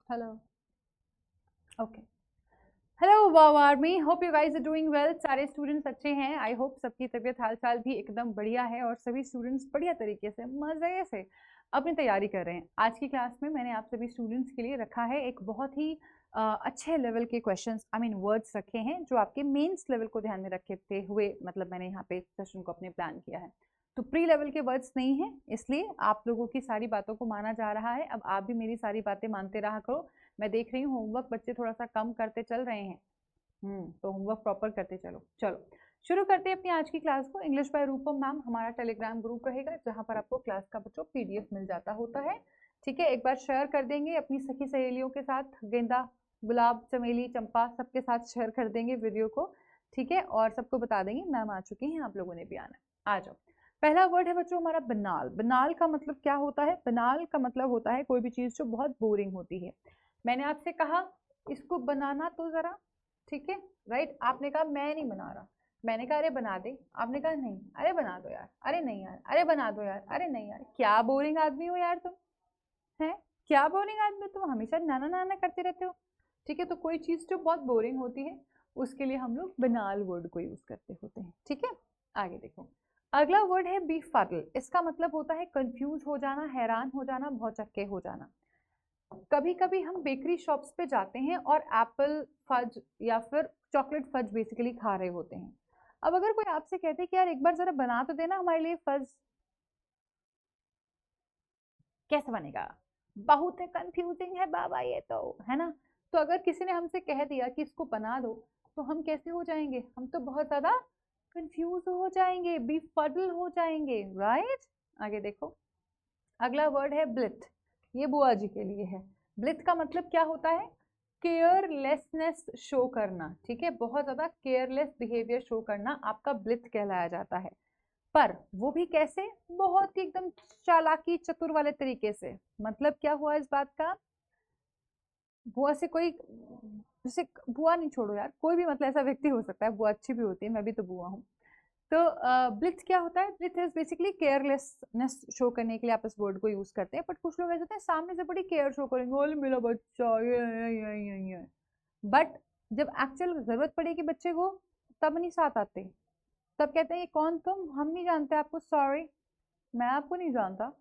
Hello. Okay. Hello wow army, hope you guys are doing well. सारे students अच्छे हैं। I hope सबकी तबीयत हाल चाल भी एकदम बढ़िया है और सभी स्टूडेंट्स बढ़िया तरीके से मजे से अपनी तैयारी कर रहे हैं। आज की क्लास में मैंने आप सभी स्टूडेंट्स के लिए रखा है एक बहुत ही अच्छे लेवल के क्वेश्चंस, आई मीन वर्ड्स रखे हैं जो आपके मेंस लेवल को ध्यान में रखते हुए मतलब मैंने यहाँ पे सेशन को अपने प्लान किया है। तो प्री लेवल के वर्ड्स नहीं है, इसलिए आप लोगों की सारी बातों को माना जा रहा है। अब आप भी मेरी सारी बातें मानते रहा करो। मैं देख रही हूँ होमवर्क बच्चे थोड़ा सा कम करते चल रहे हैं। तो होमवर्क प्रॉपर करते चलो। चलो शुरू करते हैं अपनी आज की क्लास को। इंग्लिश बाय रूपम मैम हमारा टेलीग्राम ग्रुप रहेगा जहां पर आपको क्लास का बच्चों पीडीएफ मिल जाता होता है। ठीक है, एक बार शेयर कर देंगे अपनी सखी सहेलियों के साथ, गेंदा गुलाब चमेली चंपा सबके साथ शेयर कर देंगे वीडियो को। ठीक है, और सबको बता देंगे मैम आ चुकी हैं, आप लोगों ने भी आना है। आ जाओ। पहला वर्ड है बच्चों हमारा बनाल। बनाल का मतलब क्या होता है? बनाल का मतलब होता है कोई भी चीज जो बहुत बोरिंग होती है। मैंने आपसे कहा इसको बनाना तो जरा, ठीक है राइट। आपने कहा मैं नहीं बना रहा, मैंने कहा अरे बना दे, आपने कहा नहीं, अरे बना दो यार, अरे नहीं यार, अरे बना दो यार, अरे नहीं यार। क्या बोरिंग आदमी हो यार तुम, हैं? क्या बोरिंग आदमी हो तुम, हमेशा नाना नाना करते रहते हो। ठीक है, तो कोई चीज जो बहुत बोरिंग होती है उसके लिए हम लोग बनाल वर्ड को यूज करते होते हैं। ठीक है, आगे देखो। अगला वर्ड है बी फटल। इसका मतलब होता है कंफ्यूज हो जाना, हैरान हो जाना, भौचक्के हो जाना। कभी कभी हम बेकरी शॉप्स पे जाते हैं और एप्पल फज या फिर चॉकलेट फज बेसिकली खा रहे होते हैं। अब अगर कोई आपसे कहते कि यार एक बार जरा बना तो देना हमारे लिए फज, कैसे बनेगा? बहुत है कंफ्यूजिंग है बाबा ये तो, है ना। तो अगर किसी ने हमसे कह दिया कि इसको बना दो, तो हम कैसे हो जाएंगे? हम तो बहुत ज्यादा कंफ्यूज हो जाएंगे, बेफडल हो जाएंगे, राइट। आगे देखो। अगला वर्ड है ब्लिथ। ये बुआ जी के लिए है। ब्लिथ का मतलब क्या होता है? केयरलेसनेस शो करना। ठीक है, बहुत ज्यादा केयरलेस बिहेवियर शो करना आपका ब्लिथ कहलाया जाता है। पर वो भी कैसे? बहुत ही एकदम चालाकी चतुर वाले तरीके से। मतलब क्या हुआ इस बात का? बुआ से कोई, जैसे बुआ नहीं, छोड़ो यार, कोई भी मतलब ऐसा व्यक्ति हो सकता है, बुआ अच्छी भी होती है, मैं भी तो बुआ हूँ। तो ब्लिथ क्या होता है? Blithe is basically carelessness show करने के लिए आप इस वर्ड को यूज करते हैं। बट कुछ लोग ऐसे होते हैं सामने से बड़ी केयर शो करेंगे, बोले मेरा बच्चा ये। बट जब एक्चुअल जरूरत पड़ेगी बच्चे को, तब नहीं साथ आते। तब कहते हैं ये कौन तुम, हम नहीं जानते आपको, सॉरी मैं आपको नहीं जानता।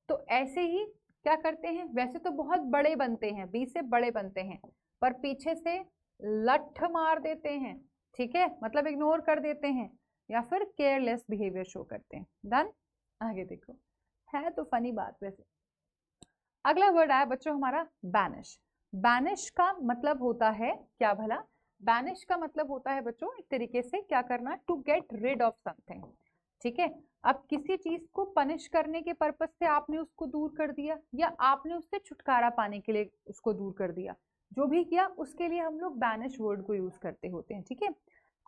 तो ऐसे ही क्या करते हैं, वैसे तो बहुत बड़े बनते हैं, 20 से बड़े बनते हैं, पर पीछे से लठ मार देते हैं। ठीक है, मतलब इग्नोर कर देते हैं या फिर केयरलेस बिहेवियर शो करते हैं। डन। आगे देखो, है तो फनी बात वैसे। अगला वर्ड आया बच्चों हमारा बैनिश। बैनिश का मतलब होता है क्या भला? बैनिश का मतलब होता है बच्चों एक तरीके से क्या करना, to get rid of something. ठीक है, अब किसी चीज को पनिश करने के पर्पज से आपने उसको दूर कर दिया, या आपने उससे छुटकारा पाने के लिए उसको दूर कर दिया, जो भी किया उसके लिए हम लोग बैनिश वर्ड को यूज करते होते हैं। ठीक है,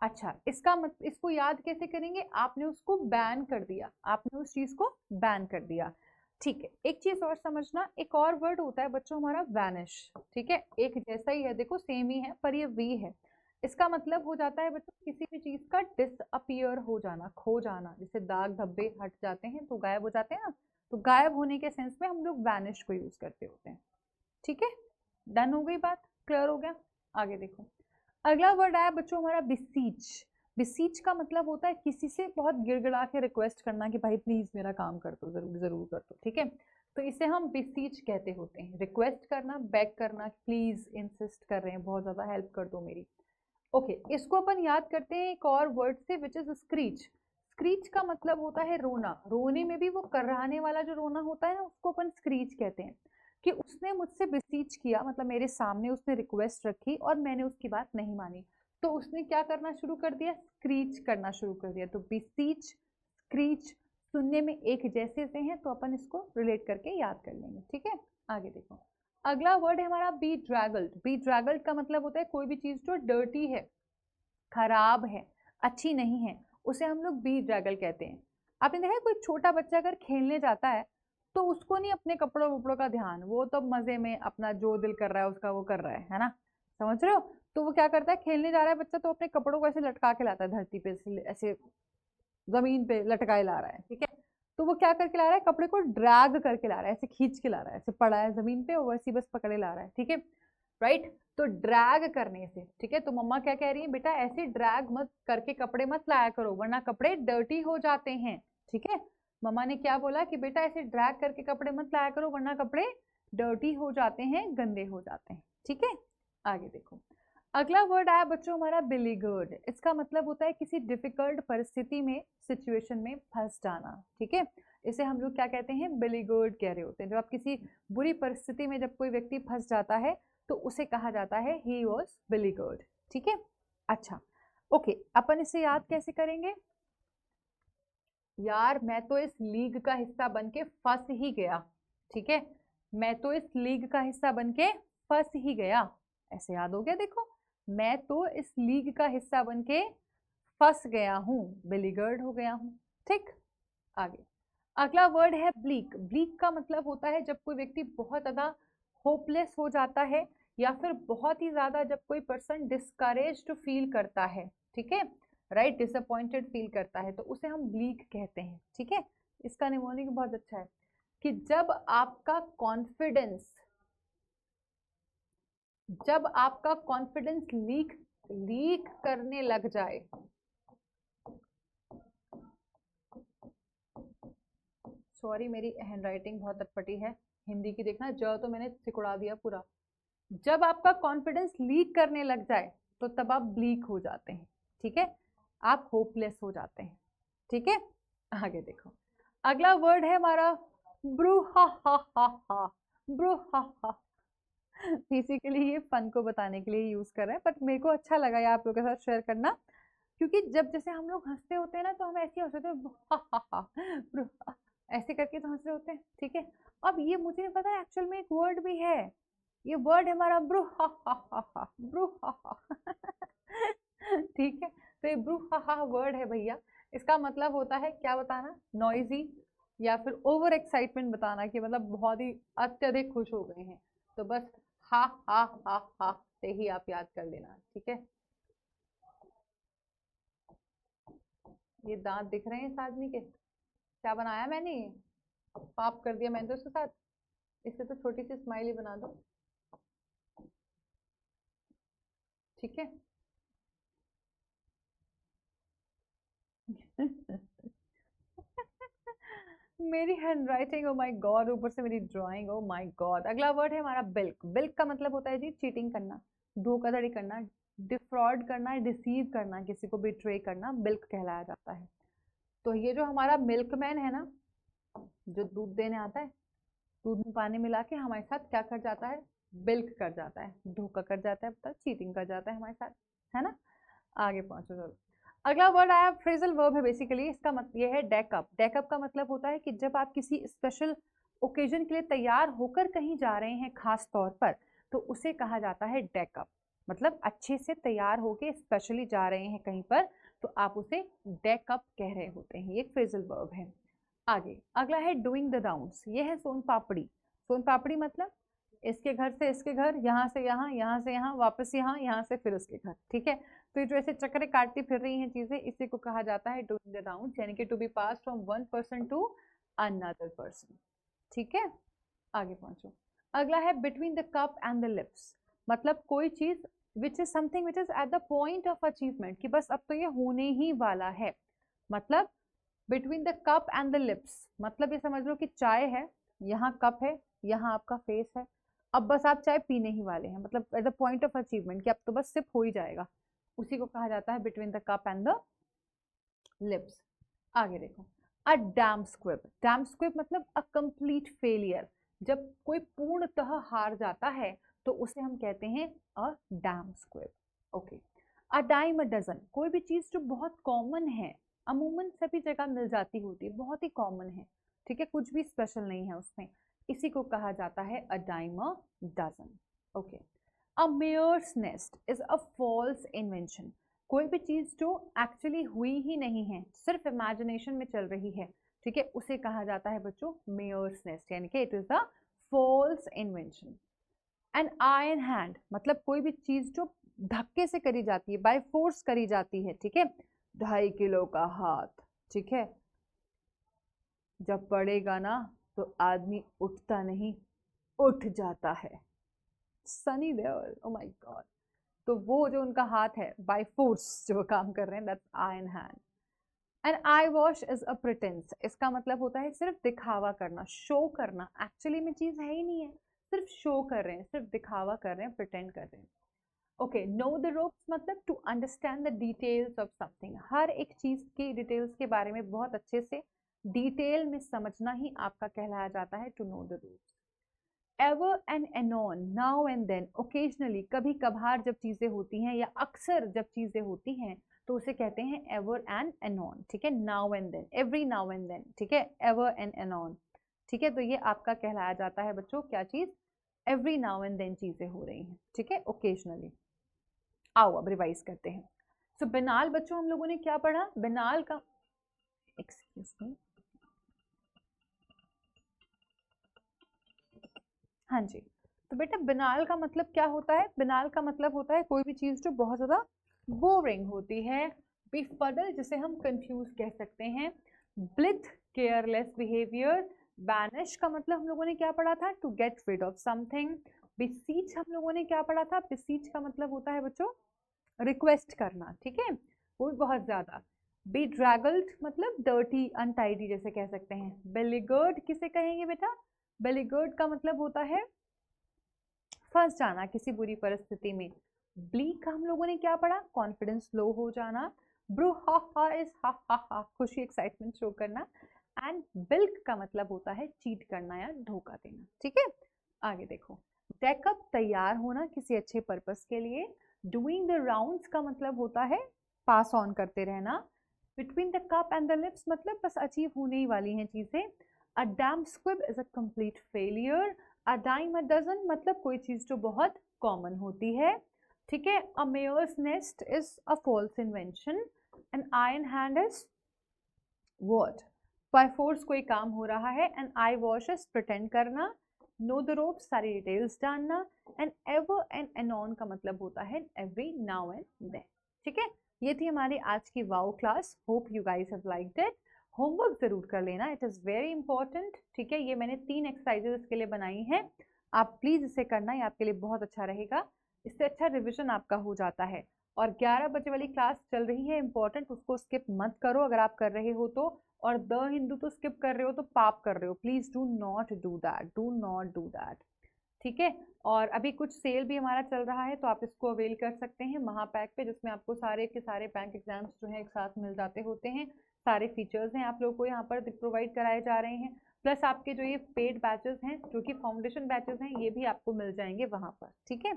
अच्छा इसका इसको याद कैसे करेंगे? आपने उसको बैन कर दिया, आपने उस चीज को बैन कर दिया। ठीक है, एक चीज और समझना, एक और वर्ड होता है बच्चों हमारा वैनिश। ठीक है, एक जैसा ही है, देखो सेम ही है पर ये वी है। इसका मतलब हो जाता है बच्चों किसी भी चीज का डिसअपियर हो जाना, खो जाना। जैसे दाग धब्बे हट जाते हैं तो गायब हो जाते हैं ना, तो गायब होने के सेंस में हम लोग वैनिश को यूज करते होते हैं। ठीक है, डन हो गई बात, क्लियर हो गया। आगे देखो। अगला वर्ड आया बच्चों हमारा बिसीच। बिसीच का मतलब होता है किसी से बहुत गिड़गिड़ा के रिक्वेस्ट करना कि भाई प्लीज मेरा काम कर दो, जरूर जरूर कर दो। ठीक है, तो इसे हम बिसीच कहते होते हैं, रिक्वेस्ट करना, बैक करना, प्लीज इंसिस्ट कर रहे हैं, बहुत ज्यादा हेल्प कर दो मेरी। ओके, इसको अपन याद करते हैं एक और वर्ड से, विच इज स्क्रीच। स्क्रीच का मतलब होता है रोना। रोने में भी वो कराने वाला जो रोना होता है ना, उसको अपन स्क्रीच कहते हैं। कि उसने मुझसे बिसीच किया, मतलब मेरे सामने उसने रिक्वेस्ट रखी और मैंने उसकी बात नहीं मानी, तो उसने क्या करना शुरू कर दिया? स्क्रीच करना शुरू कर दिया। तो बिसीच, स्क्रीच सुनने में एक जैसे से हैं, तो अपन इसको रिलेट करके याद कर लेंगे। ठीक है, आगे देखो। अगला वर्ड है हमारा बी ड्रैगल्ड। बी ड्रैगल्ड का मतलब होता है कोई भी चीज जो डर्टी है, खराब है, अच्छी नहीं है, उसे हम लोग बी ड्रैगल कहते हैं। आपने देखा है कोई छोटा बच्चा अगर खेलने जाता है तो उसको नहीं अपने कपड़ों वपड़ों का ध्यान, वो तो मजे में अपना जो दिल कर रहा है उसका वो कर रहा है ना। समझ रहे हो? तो वो क्या करता है, खेलने जा रहा है बच्चा तो अपने कपड़ों को ऐसे लटका के लाता है धरती पे, ऐसे जमीन पे लटकाए ला रहा है। ठीक है, तो वो क्या करके ला रहा है, कपड़े को ड्रैग करके ला रहा है, ऐसे खींच के ला रहा है, ऐसे पड़ा है जमीन पे और वैसे बस पकड़े ला रहा है, ठीक है, राइट। तो ड्रैग करने से, ठीक है, तो मम्मा क्या कह रही है, बेटा ऐसे ड्रैग मत करके कपड़े मत लाया करो वरना कपड़े डर्टी हो जाते हैं, ठीक है। मम्मा ने क्या बोला कि बेटा ऐसे ड्रैग करके कपड़े मत लाया करो वरना कपड़े डर्टी हो जाते हैं, गंदे हो जाते हैं, ठीक है। आगे देखो, अगला वर्ड आया बच्चों हमारा बिलीगर्ड। इसका मतलब होता है किसी डिफिकल्ट परिस्थिति में, सिचुएशन में फंस जाना, ठीक है। इसे हम लोग क्या कहते हैं, बिलीगर्ड कह रहे होते हैं। जब आप किसी बुरी परिस्थिति में जब कोई व्यक्ति फंस जाता है तो उसे कहा जाता है ही वॉज बिलीगर्ड, ठीक है। अच्छा, ओके, अपन इसे याद कैसे करेंगे यार, मैं तो इस लीग का हिस्सा बन के फंस ही गया, ठीक है, मैं तो इस लीग का हिस्सा बन के फंस ही गया, ऐसे याद हो गया। देखो, मैं तो इस लीग का हिस्सा बन के फंस गया हूं, बिलीगर्ड हो गया हूं, ठीक। आगे अगला वर्ड है ब्लीक। ब्लीक का मतलब होता है जब कोई व्यक्ति बहुत ज्यादा होपलेस हो जाता है या फिर बहुत ही ज्यादा जब कोई पर्सन डिस्करेज्ड फील करता है, ठीक है, राइट, डिसअपॉइंटेड फील करता है तो उसे हम ब्लीक कहते हैं, ठीक है। इसका निमोनिक बहुत अच्छा है कि जब आपका कॉन्फिडेंस लीक करने लग जाए, सॉरी मेरी हैंडराइटिंग बहुत अटपटी है, हिंदी की देखना, ज तो मैंने सिकुड़ा दिया पूरा। जब आपका कॉन्फिडेंस लीक करने लग जाए तो तब आप ब्लीक हो जाते हैं, ठीक है, आप होपलेस हो जाते हैं, ठीक है। आगे देखो, अगला वर्ड है हमारा ब्रूहाहाहा। ब्रूहाहा बेसिकली ये फन को बताने के लिए यूज कर रहे हैं, बट मेरे को अच्छा लगा ये आप लोगों के साथ शेयर करना, क्योंकि जब जैसे हम लोग हंसते होते हैं ना तो हम ऐसे हंसते हैं ऐसे करके तो हंस रहे होते हैं, ठीक है। अब ये मुझे नहीं पता एक्चुअल में एक वर्ड भी है, ये वर्ड है हमारा ब्रूहाहाहा, ब्रूहाहा ठीक है। तो ये ब्रूहाहा वर्ड है भैया, इसका मतलब होता है क्या बताना, नॉइजी या फिर ओवर एक्साइटमेंट बताना कि मतलब बहुत ही अत्यधिक खुश हो गए हैं, तो बस हा हा हा हा से ही आप याद कर लेना, ठीक है। ये दांत दिख रहे हैं इस आदमी के, क्या बनाया मैंने, पाप कर दिया मैंने तो उसके साथ, इससे तो छोटी सी स्माइली बना दो, ठीक है मेरी हैंडराइटिंग, ओ माय गॉड, ऊपर से मेरी ड्राइंग, ओ माय गॉड। अगला वर्ड है हमारा बिल्क। बिल्क का मतलब होता है जी चीटिंग करना, धोखाधड़ी करना, डिफ्रॉड करना, डिसीव करना, किसी को बिट्रे करना, बिल्क कहलाया जाता है। तो ये जो हमारा मिल्कमैन है ना, जो दूध देने आता है, दूध में पानी मिला के हमारे साथ क्या कर जाता है, बिल्क कर जाता है, धोखा कर जाता है, मतलब चीटिंग कर जाता है हमारे साथ, है ना। आगे पहुंचो चलो, अगला वर्ड आया फ्रेजल वर्ब है बेसिकली, इसका मतलब ये है डेकअप। डेकअप का मतलब होता है कि जब आप किसी स्पेशल ओकेजन के लिए तैयार होकर कहीं जा रहे हैं खास तौर पर, तो उसे कहा जाता है डेकअप। मतलब अच्छे से तैयार होके स्पेशली जा रहे हैं कहीं पर तो आप उसे डेकअप कह रहे होते हैं, ये फ्रेजल वर्ब है। आगे अगला है डूइंग द राउंड्स, ये है सोन पापड़ी। सोन पापड़ी मतलब इसके घर से इसके घर, यहाँ से यहाँ, यहाँ से यहाँ, वापस यहाँ, यहाँ से फिर उसके घर, ठीक है। तो ये जो ऐसे चक्कर काटती फिर रही हैं चीजें, इसी को कहा जाता है डूइंग द राउंड्स, यानी कि to be pass from one person to another person, ठीक है। आगे पहुंचो, अगला है between the cup and the lips. मतलब कोई चीज which is something which is at the point of achievement, कि बस अब तो ये होने ही वाला है। मतलब between the cup and the lips, मतलब ये समझ लो कि चाय है, यहाँ कप है, यहाँ आपका फेस है, अब बस आप चाय पीने ही वाले हैं, मतलब eight the point of achievement कि अब तो बस सिप हो ही जाएगा, उसी को कहा जाता है between the cup and the lips. आगे देखो, अ डैम स्क्विब। डैम स्क्विब मतलब अ कंप्लीट फेलियर, जब कोई पूर्णतः हार जाता है तो उसे हम कहते हैं a damp squib. Okay, a dime a dozen, कोई भी चीज जो बहुत कॉमन है, अमूमन सभी जगह मिल जाती होती है, बहुत ही कॉमन है, ठीक है, कुछ भी स्पेशल नहीं है उसमें, इसी को कहा जाता है a dime a dozen. Okay, a mare's nest is a false invention, कोई भी चीज जो एक्चुअली हुई ही नहीं है, सिर्फ इमेजिनेशन में चल रही है, ठीक है, उसे कहा जाता है बच्चों मेयर्स नेस्ट, यानी कि it is a false invention. An iron hand मतलब कोई भी चीज जो धक्के से करी जाती है, बाय फोर्स करी जाती है, ठीक है, 2.5 किलो का हाथ, ठीक है, जब पड़ेगा ना तो आदमी उठता नहीं, उठ जाता है। Sunny Deol, oh my God. तो वो जो उनका हाथ है बाय फोर्स जो वो काम कर रहे हैं, that's iron hand. And eyewash is a pretence, इसका मतलब होता है सिर्फ दिखावा करना, शो करना, एक्चुअली में चीज है ही नहीं है, सिर्फ शो कर रहे हैं, सिर्फ दिखावा कर रहे हैं, प्रिटेंड कर रहे हैं। ओके, नो द रोप्स मतलब to understand the details of something, हर एक चीज की डिटेल्स के बारे में बहुत अच्छे से डिटेल में समझना ही आपका कहलाया जाता है to know the ropes. Ever and anon, now and then, occasionally, कभी कभार जब चीजें होती हैं या अक्सर जब चीजें होती हैं तो उसे कहते हैं एवर एंड एनॉन, ठीक है। Now and then, every now and then, ठीक है, एवर एंड एनॉन, ठीक है। तो ये आपका कहलाया जाता है बच्चों क्या चीज, एवरी नाउ एंड देन चीजें हो रही हैं, ठीक है, ओकेजनली। आओ अब रिवाइज करते हैं। सो बिनाल बच्चों हम लोगों ने क्या पढ़ा, बिनाल का, एक्सक्यूज मी, हाँ जी। तो बेटा बिनाल का मतलब क्या होता है, बिनाल का मतलब होता है कोई भी चीज जो बहुत ज्यादा बोरिंग होती है। बेफडल जिसे हम कंफ्यूज कह सकते हैं। Blithe, careless behaviour. बैनिश का मतलब हम लोगों ने क्या पढ़ा था, to get rid of something. बिसीच हम लोगों ने क्या पढ़ा था, बिसीच का मतलब होता है बच्चों रिक्वेस्ट करना, ठीक है, वो भी बहुत ज्यादा। बेड्रैगल्ड मतलब डर्टी, अनटाइडी जैसे कह सकते हैं। बेलिगर्ड किसे कहेंगे बेटा, बेलिगर्ड का मतलब होता है फंस जाना किसी बुरी परिस्थिति में। ब्लीक का हम लोगों ने क्या पढ़ा, कॉन्फिडेंस लो हो जाना। ब्रू हा हा इज हा हा हा, खुशी, एक्साइटमेंट शो करना। एंड बिल्क का मतलब होता है चीट करना या धोखा देना, ठीक है। आगे देखो, डेकअप तैयार होना किसी अच्छे पर्पस के लिए। डूइंग द राउंड्स का मतलब होता है पास ऑन करते रहना। Between the cup and the lips मतलब बस अचीव होने ही वाली हैं चीजें। A damp squib is a complete failure. A dime a dozen मतलब कोई चीज जो बहुत कॉमन होती है, ठीक है। A mare's nest is a false invention. An iron hand is what, by force कोई काम हो रहा है। And eyewash is pretend करना। नो द रोप सारी डिटेल्स जानना। एंड एवर एंड एनॉन का मतलब होता है एवरी नाउ एंड देन, ठीक है। ये थी हमारी आज की wow class, hope you guys have liked it. Homework जरूर कर लेना, इट इज वेरी इंपॉर्टेंट, ठीक है। ये मैंने 3 एक्सरसाइजेस इसके लिए बनाई हैं, आप प्लीज इसे करना, ये आपके लिए बहुत अच्छा रहेगा, इससे अच्छा रिविजन आपका हो जाता है। और 11 बजे वाली क्लास चल रही है इंपॉर्टेंट, उसको स्किप मत करो अगर आप कर रहे हो तो। और द हिंदू तो स्किप कर रहे हो तो पाप कर रहे हो, please do not do that, do not do that, ठीक है। और अभी कुछ सेल भी हमारा चल रहा है तो आप इसको अवेल कर सकते हैं महापैक पे, जिसमें आपको सारे के सारे बैंक एग्जाम्स जो है एक साथ मिल जाते होते हैं। सारे फीचर्स हैं आप लोगों को यहाँ पर प्रोवाइड कराए जा रहे हैं, प्लस आपके जो ये पेड बैचेस हैं जो कि फाउंडेशन बैचेस हैं ये भी आपको मिल जाएंगे वहां पर, ठीक है।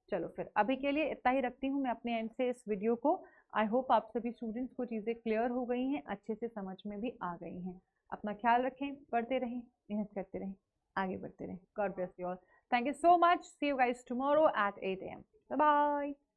चलो फिर अभी के लिए इतना ही रखती हूँ मैं अपने एंड से इस वीडियो को। आई होप आप सभी स्टूडेंट्स को चीज़ें क्लियर हो गई हैं, अच्छे से समझ में भी आ गई हैं। अपना ख्याल रखें, पढ़ते रहें, मेहनत करते रहें, आगे बढ़ते रहें। God bless you all. Thank you so much. See you guys tomorrow at 8 a.m. Bye bye.